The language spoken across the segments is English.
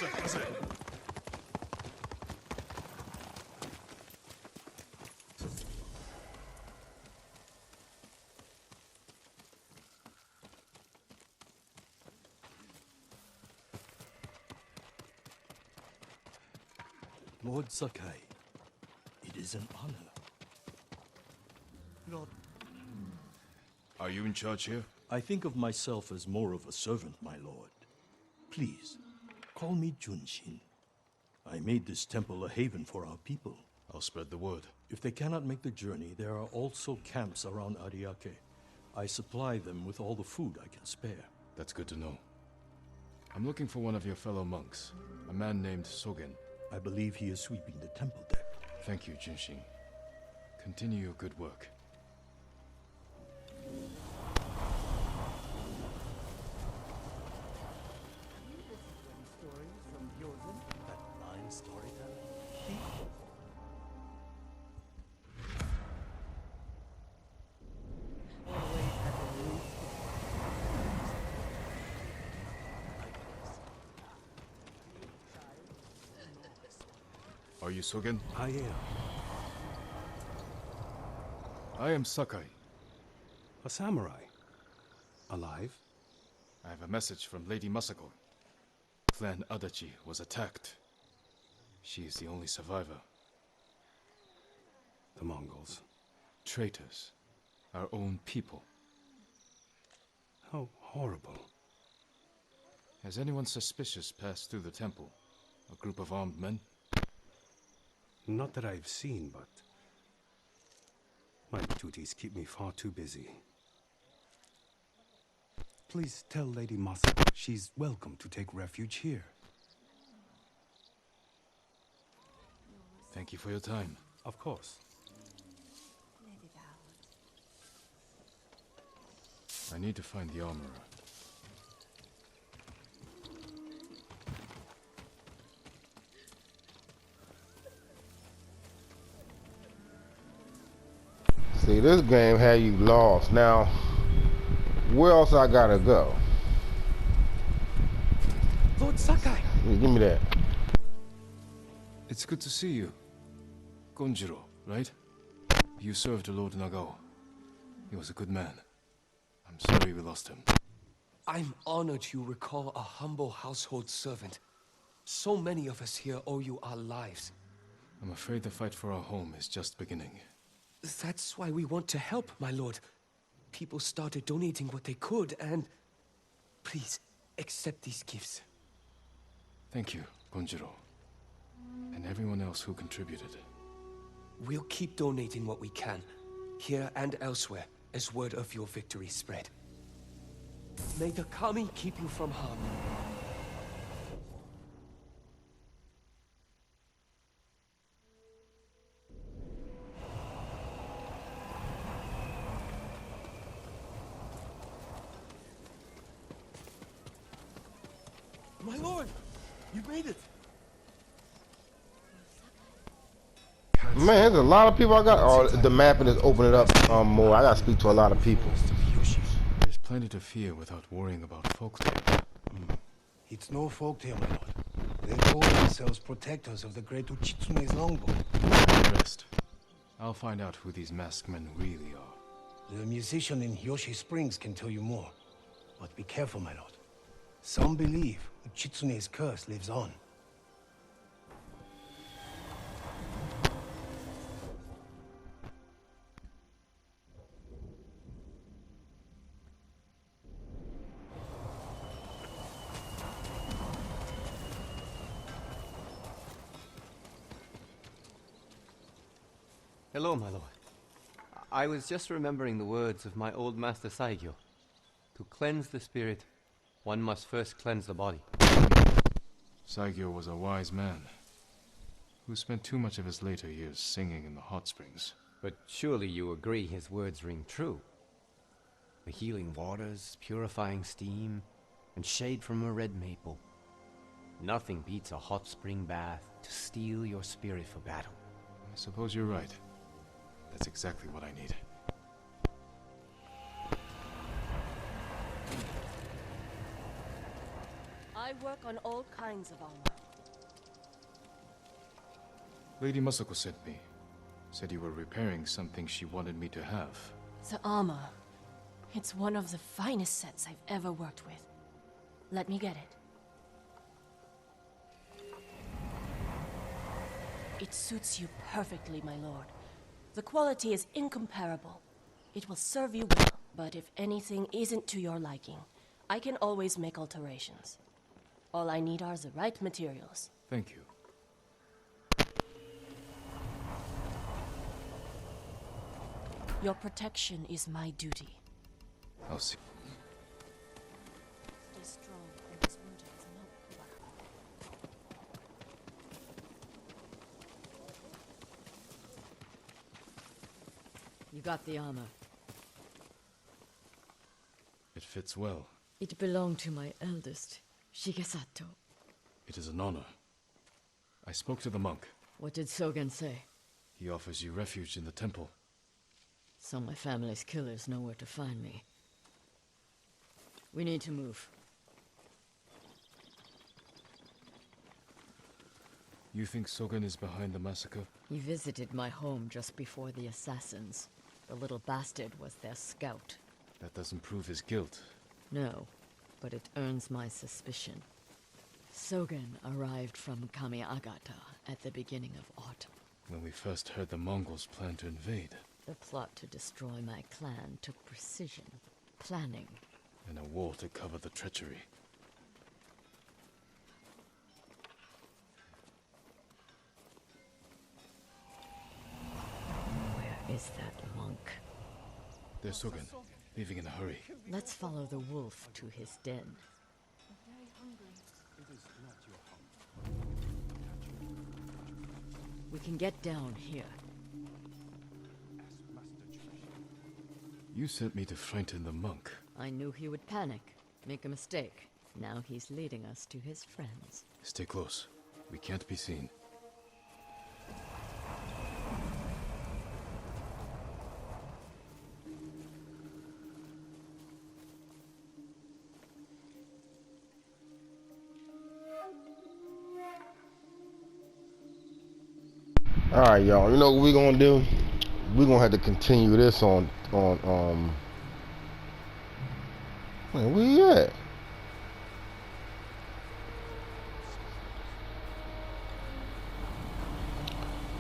That's it. Lord Sakai, it is an honor. Lord. Are you in charge here? I think of myself as more of a servant, my lord. Please, call me Junshin. I made this temple a haven for our people. I'll spread the word. If they cannot make the journey, there are also camps around Ariake. I supply them with all the food I can spare. That's good to know. I'm looking for one of your fellow monks, a man named Sogen. I believe he is sweeping the temple deck. Thank you, Junshin. Continue your good work. Are you Sogen? I am. I am Sakai. A samurai? Alive? I have a message from Lady Masako. Clan Adachi was attacked. She is the only survivor. The Mongols. Traitors. Our own people. How horrible. Has anyone suspicious passed through the temple? A group of armed men? Not that I've seen, but my duties keep me far too busy. Please tell Lady Masako she's welcome to take refuge here. Thank you for your time. Of course. I need to find the armorer. See, this game had you lost. Now, where else I gotta go? Lord Sakai! Give me that. It's good to see you. Gonjiro, right? You served Lord Nagao. He was a good man. I'm sorry we lost him. I'm honored you recall a humble household servant. So many of us here owe you our lives. I'm afraid the fight for our home is just beginning. That's why we want to help, my lord. People started donating what they could, and please, accept these gifts. Thank you, Gonjiro. And everyone else who contributed. We'll keep donating what we can, here and elsewhere, as word of your victory spread. May the Kami keep you from harm. My lord! You made it! Man, there's a lot of people I got. Oh, the mapping is opening up more. I gotta speak to a lot of people. There's plenty to fear without worrying about folktale. It's no folktale, my lord. They call themselves protectors of the great Uchitsune's longbow. Rest. I'll find out who these masked men really are. The musician in Yoshi Springs can tell you more. But be careful, my lord. Some believe Uchitsune's curse lives on. Hello, my lord. I was just remembering the words of my old master Saigyo. To cleanse the spirit, one must first cleanse the body. Saigyo was a wise man, who spent too much of his later years singing in the hot springs. But surely you agree his words ring true. The healing waters, purifying steam, and shade from a red maple. Nothing beats a hot spring bath to steel your spirit for battle. I suppose you're right. That's exactly what I need. I work on all kinds of armor. Lady Masako sent me. Said you were repairing something she wanted me to have. The armor. It's one of the finest sets I've ever worked with. Let me get it. It suits you perfectly, my lord. The quality is incomparable. It will serve you well, but if anything isn't to your liking, I can always make alterations. All I need are the right materials. Thank you. Your protection is my duty. I'll see. Stay strong, and this wound is no You got the armor. It fits well. It belonged to my eldest, Shigesato. It is an honor. I spoke to the monk. What did Sogen say? He offers you refuge in the temple. So my family's killers know where to find me. We need to move. You think Sogen is behind the massacre? He visited my home just before the assassins. The little bastard was their scout. That doesn't prove his guilt. No, but it earns my suspicion. Sogen arrived from Kamiagata at the beginning of autumn. When we first heard the Mongols plan to invade. The plot to destroy my clan took precision, planning. And a war to cover the treachery. Where is that monk? There's Sogen, leaving in a hurry. Let's follow the wolf to his den. We can get down here. You sent me to frighten the monk. I knew he would panic, make a mistake. Now he's leading us to his friends. Stay close. We can't be seen. All right, y'all. You know what we're gonna do? We're gonna have to continue this on where we at?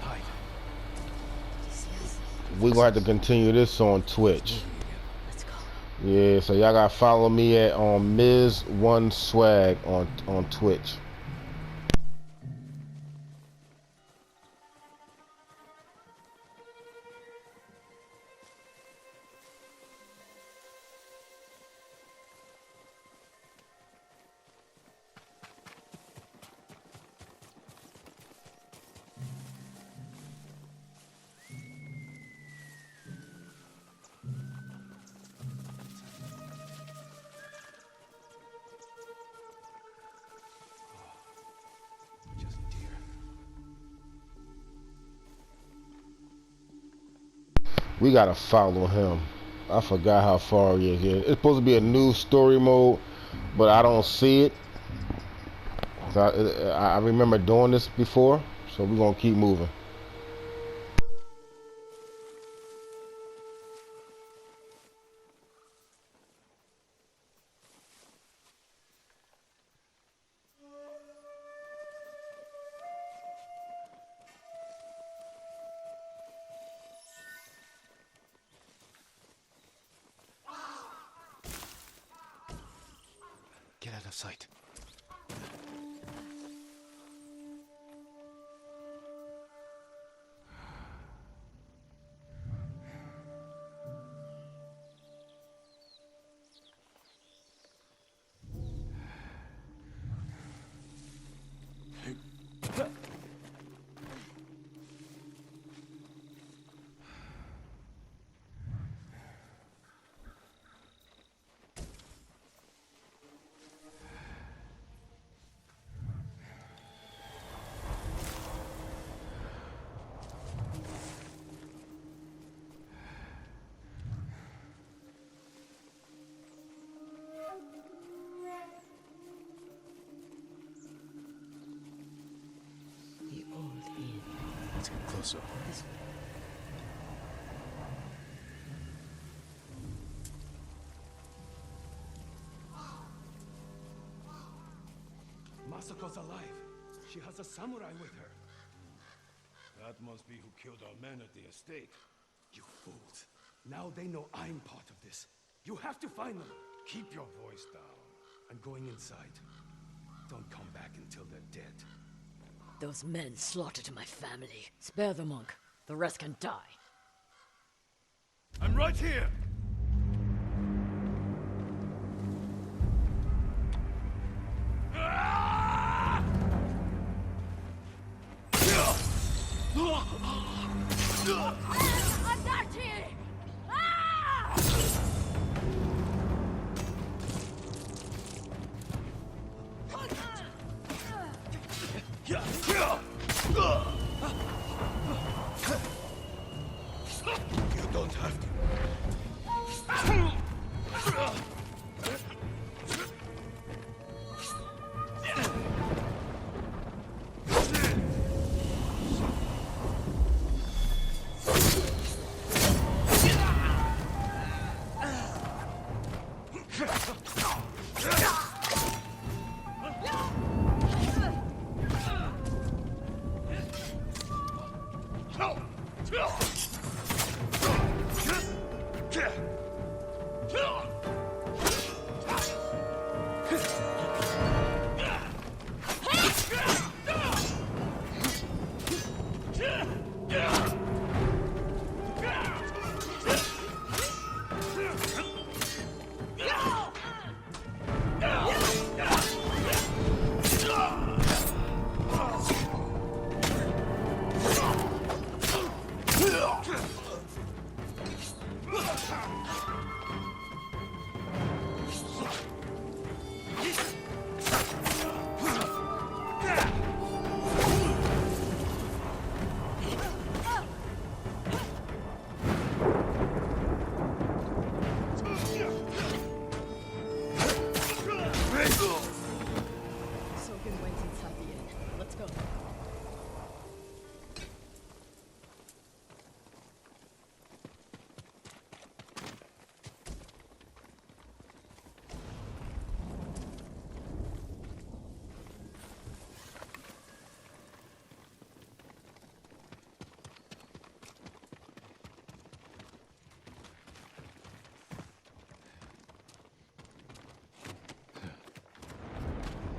Hide. We're gonna have to continue this on Twitch. Let's go. Yeah, so y'all gotta follow me at Ms1Swag on Twitch. Just deer. We gotta follow him. I forgot how far he is here. It's supposed to be a new story mode, but I don't see it. So I remember doing this before, so we're gonna keep moving. Get out of sight. Let's get closer. Masako's alive. She has a samurai with her. That must be who killed our men at the estate. You fools. Now they know I'm part of this. You have to find them. Keep your voice down. I'm going inside. Don't come back until they're dead. Those men slaughtered my family. Spare the monk. The rest can die. I'm right here! You don't have to. Sogen went inside the inn. Let's go.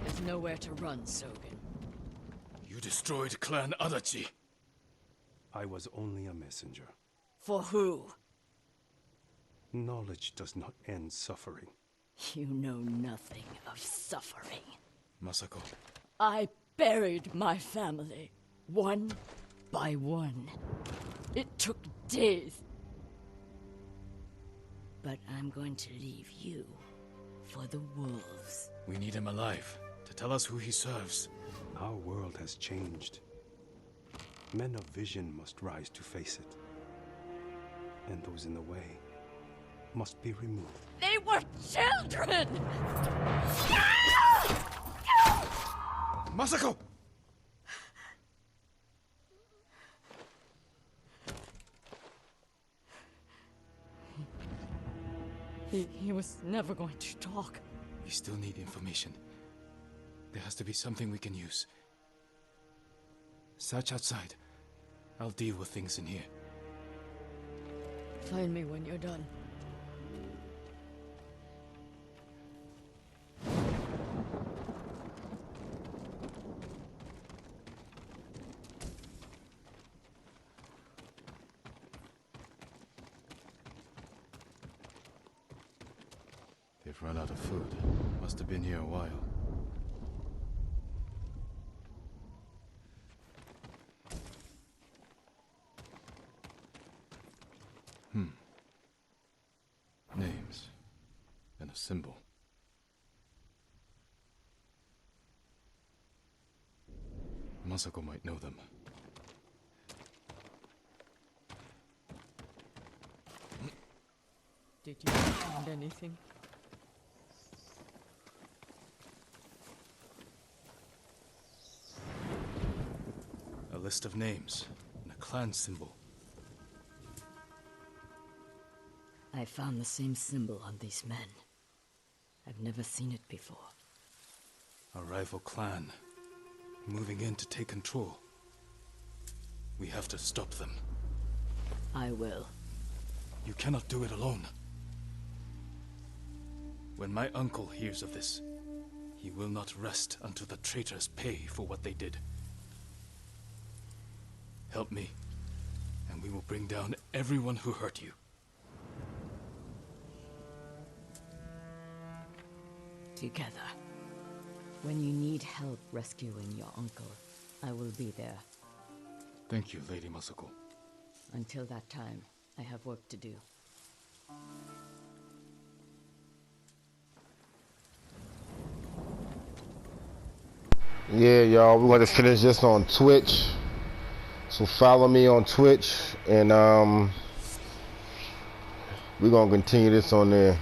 There's nowhere to run, Sogen. You destroyed Clan Adachi. I was only a messenger. For who? Knowledge does not end suffering. You know nothing of suffering. Masako, I buried my family, one by one. It took days. But I'm going to leave you for the wolves. we need him alive to tell us who he serves. Our world has changed. Men of vision must rise to face it. And those in the way must be removed. They were children! Masako! He was never going to talk. We still need information. There has to be something we can use. Search outside. I'll deal with things in here. Find me when you're done. They've run out of food. Must have been here a while. Names. And a symbol. Masako might know them. Did you find anything? A list of names. clan symbol. I found the same symbol on these men. I've never seen it before. A rival clan, moving in to take control. We have to stop them. I will. You cannot do it alone. When my uncle hears of this, he will not rest until the traitors pay for what they did. Help me, and we will bring down everyone who hurt you. Together. When you need help rescuing your uncle, I will be there. Thank you, Lady Masako. Until that time, I have work to do. Yeah, y'all, we're going to finish this on Twitch. So follow me on Twitch, and we're going to continue this on there.